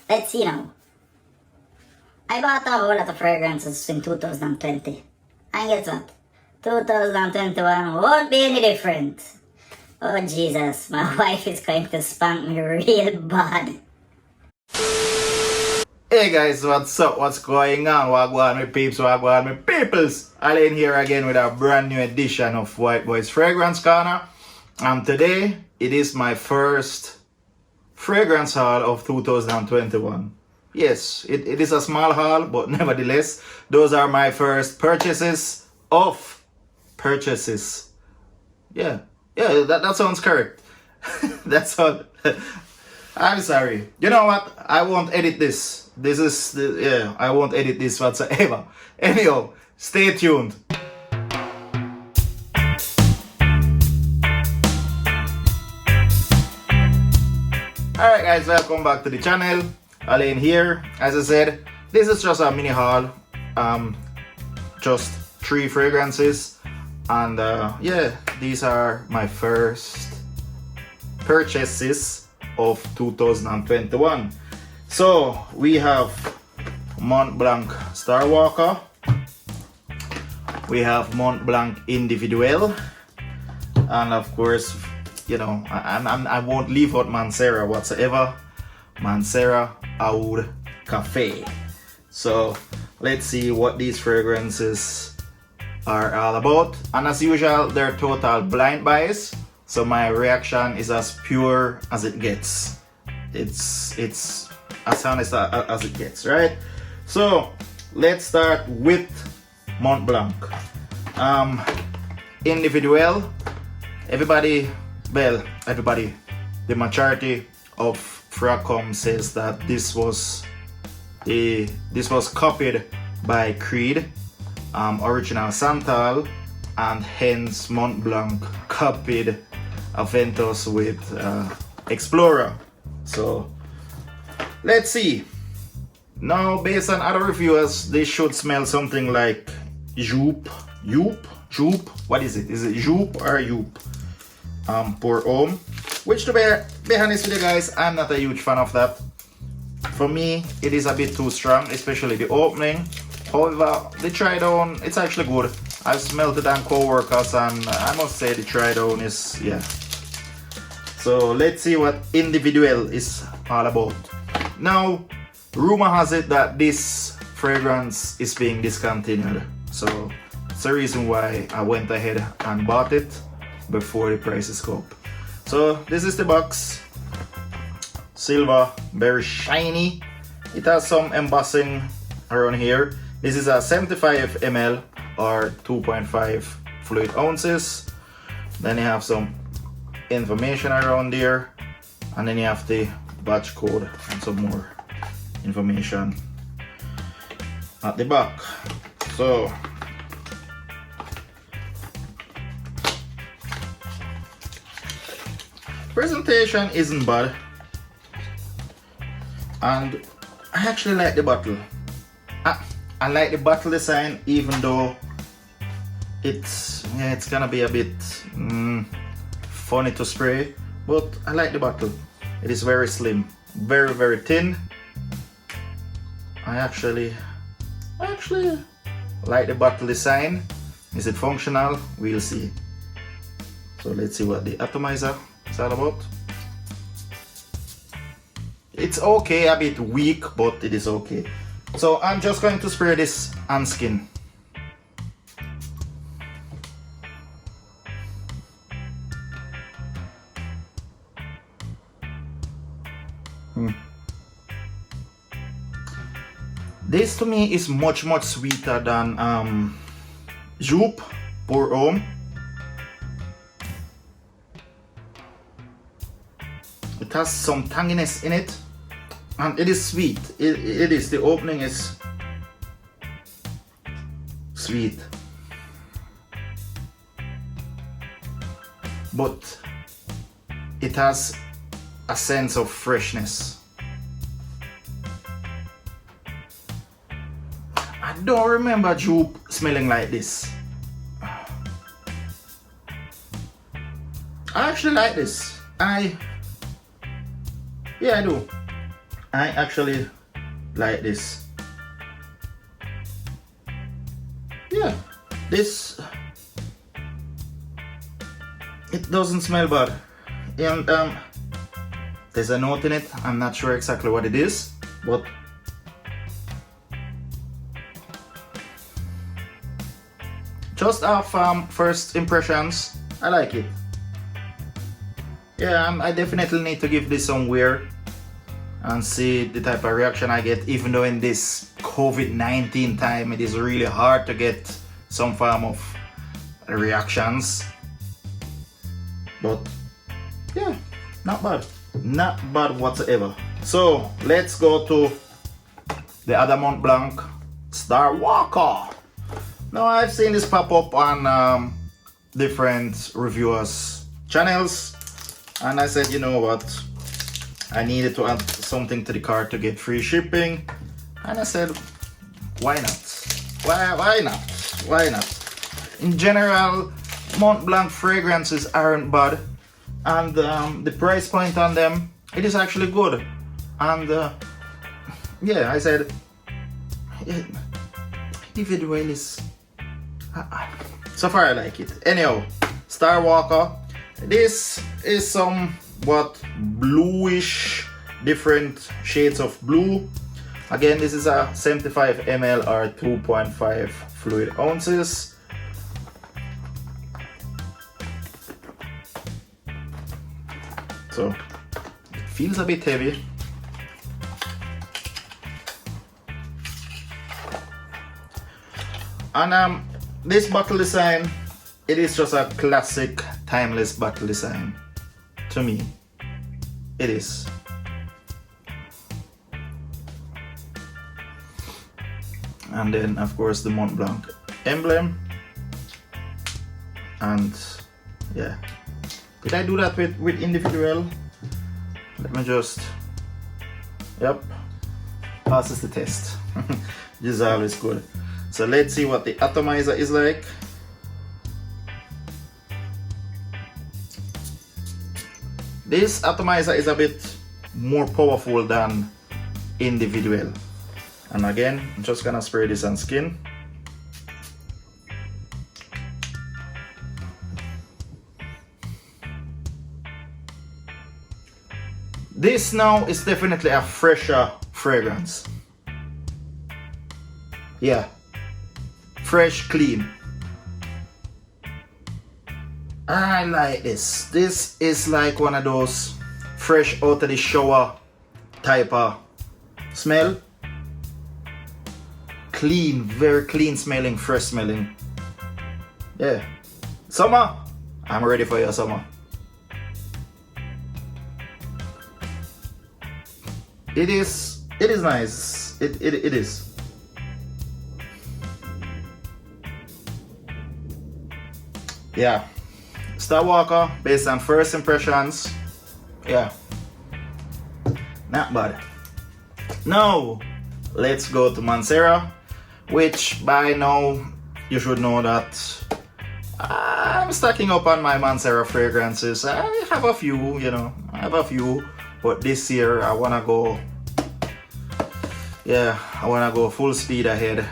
Let's see now. I bought a whole lot of fragrances in 2020. And guess what? 2021 won't be any different. Oh Jesus, my wife is going to spank me real bad. Hey guys, what's up? What's going on? Wagwan with peeps, wagwan with peoples. Alain here again with a brand new edition of White Boys Fragrance Corner. And today, it is my first fragrance haul of 2021. Yes, it is a small haul, but nevertheless, those are my first purchases. Yeah, that sounds correct. That's all. I'm sorry. You know what? I won't edit this. I won't edit this whatsoever. Anyhow, stay tuned. Alright guys, welcome back to the channel. Alain here. As I said, this is just a mini haul. Just 3 fragrances. And yeah, these are my first purchases of 2021. So we have Mont Blanc Starwalker, we have Mont Blanc Individuel, and of course, you know, I won't leave out Mancera whatsoever. Mancera, Aoud, Café. So let's see what these fragrances are all about. And as usual, they're total blind buys. So my reaction is as pure as it gets. It's as honest as it gets, right? So let's start with Mont Blanc Individuel. Everybody, the majority of Fracom says that this was copied by Creed, original Santal, and hence Mont Blanc copied Aventus with Explorer. So let's see. Now, based on other reviewers, this should smell something like Joop. What is it? Is it Joop or Joop? Pour Homme. Which, to be honest with you guys, I'm not a huge fan of that. For me, it is a bit too strong, especially the opening. However, the try down, it's actually good. I've smelled it on co-workers, and I must say the try down is, yeah. So let's see what Individuel is all about. Now, rumor has it that this fragrance is being discontinued. So it's the reason why I went ahead and bought it before the prices go up. So this is the box. Silver, very shiny. It has some embossing around here. This is a 75 ml or 2.5 fluid ounces. Then you have some information around there, and then you have the batch code and some more information at the back. So presentation isn't bad, and I actually like the bottle. I like the bottle design, even though it's gonna be a bit funny to spray, but I like the bottle. It is very slim, very thin. I actually like the bottle design. Is it functional? We'll see. So let's see what the atomizer is all about. It's okay, a bit weak, but it is okay. So I'm just going to spray this on skin. This to me is much sweeter than Joop Pour Homme. It has some tanginess in it, and it is sweet. It is. The opening is sweet, but it has a sense of freshness. I don't remember Joop smelling like this. I actually like this. Yeah, I do. I actually like this. Yeah, this, it doesn't smell bad. And there's a note in it. I'm not sure exactly what it is, but just off first impressions, I like it. Yeah, I definitely need to give this some wear and see the type of reaction I get, even though in this COVID-19 time it is really hard to get some form of reactions. But yeah, not bad. Not bad whatsoever. So let's go to the other Mont Blanc, Starwalker. Now I've seen this pop up on different reviewers' channels, and I said, you know what, I needed to add something to the cart to get free shipping, and I said, why not? Why not? Why not? In general, Mont Blanc fragrances aren't bad, and the price point on them, it is actually good. And yeah, I said, individual is so far I like it. Anyhow, Starwalker, this is somewhat bluish, different shades of blue. Again, this is a 75 ml or 2.5 fluid ounces. So it feels a bit heavy. And this bottle design, it is just a classic, timeless bottle design. To me, it is. And then, of course, the Mont Blanc emblem. And yeah, did I do that with individual? Let me just, yep, passes the test. This is always good. So let's see what the atomizer is like. This atomizer is a bit more powerful than individual. And again, I'm just gonna spray this on skin. This now is definitely a fresher fragrance. Yeah, fresh, clean. I like this. This is like one of those fresh out of the shower type of smell. Clean, very clean smelling, fresh smelling. Yeah. Summer, I'm ready for your summer. It is nice. It is. Yeah. Starwalker, based on first impressions, yeah, not bad. Now, let's go to Mancera, which by now you should know that I'm stacking up on my Mancera fragrances. I have a few, you know, but this year I wanna go, yeah, I wanna go full speed ahead,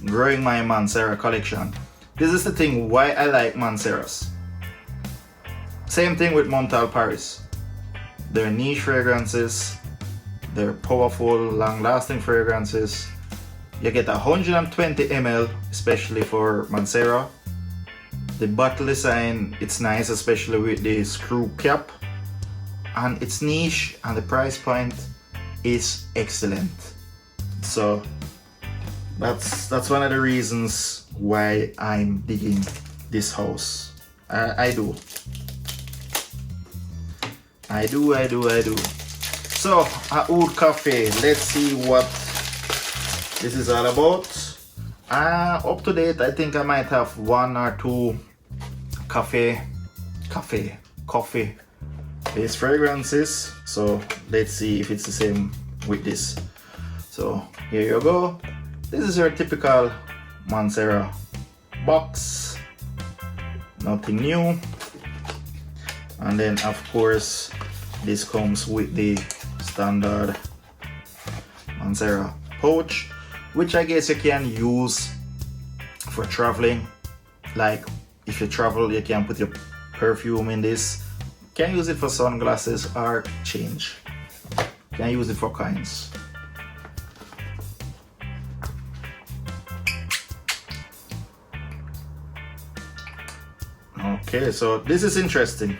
growing my Mancera collection. This is the thing why I like Manceras. Same thing with Montal Paris. They're niche fragrances, they're powerful, long-lasting fragrances. You get 120 ml, especially for Mancera. The bottle design, it's nice, especially with the screw cap. And it's niche, and the price point is excellent. So that's one of the reasons why I'm digging this house. I do. So, Aoud Café, let's see what this is all about. Up to date, I think I might have one or two coffee based fragrances. So let's see if it's the same with this. So here you go. This is your typical Mancera box. Nothing new. And then of course this comes with the standard Mancera pouch, which I guess you can use for traveling. Like if you travel, you can put your perfume in this. Can use it for sunglasses or change. Can use it for coins. Okay, so this is interesting.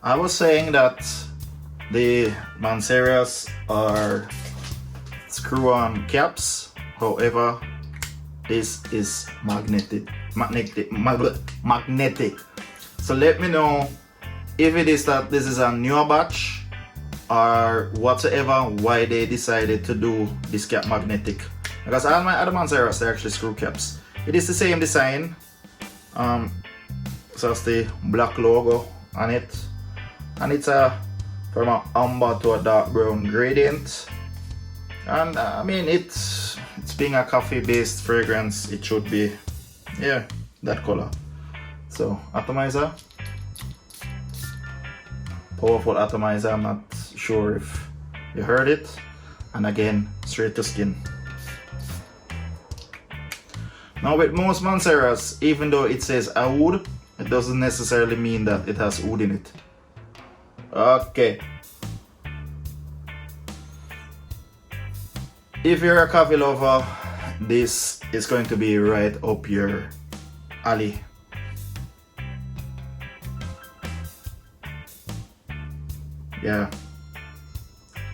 I was saying that the Manceras are screw-on caps. However, this is magnetic. So let me know if it is that this is a newer batch or whatsoever, why they decided to do this cap magnetic. Because all my other Manceras, they're actually screw caps. It is the same design. So that's the black logo on it, and it's from an amber to a dark brown gradient. And I mean, it's being a coffee based fragrance, it should be, yeah, that color. So atomizer, powerful atomizer. I'm not sure if you heard it. And again, straight to skin. Now with most Manceras, even though it says Aoud, it doesn't necessarily mean that it has oud in it. Okay. If you're a coffee lover, this is going to be right up your alley. Yeah.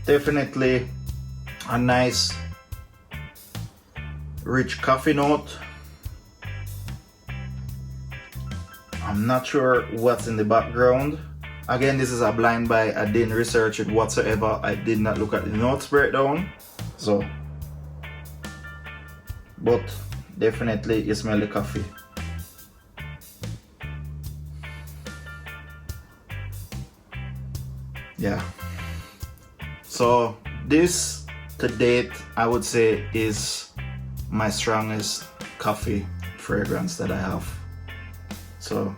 Definitely a nice, rich coffee note. I'm not sure what's in the background. Again, this is a blind buy. I didn't research it whatsoever. I did not look at the notes breakdown. So, but definitely you smell the coffee. Yeah. So this to date, I would say, is my strongest coffee fragrance that I have. So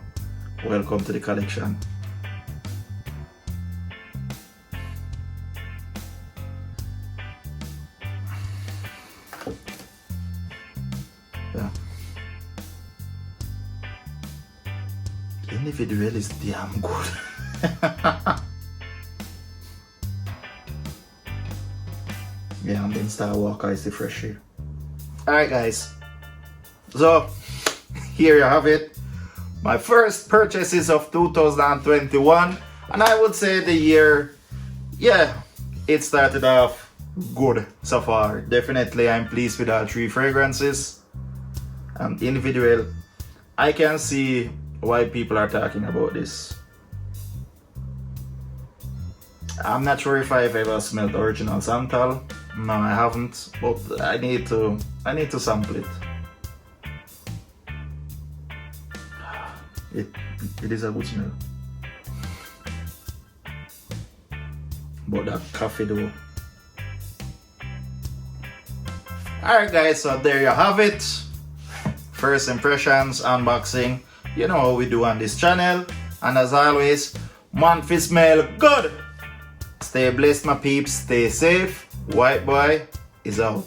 welcome to the collection. Yeah. Individuel is damn good. Yeah, and then Starwalker is the fresh here. Alright guys, so here you have it. My first purchases of 2021, and I would say the year, yeah, it started off good so far. Definitely I'm pleased with all three fragrances. Individual, I can see why people are talking about this. I'm not sure if I've ever smelled original Santal. No, I haven't, but I need to sample it. It is a good smell. But that coffee though. Alright guys, so there you have it. First impressions, unboxing. You know how we do on this channel. And as always, month smell good. Stay blessed my peeps, stay safe. White boy is out.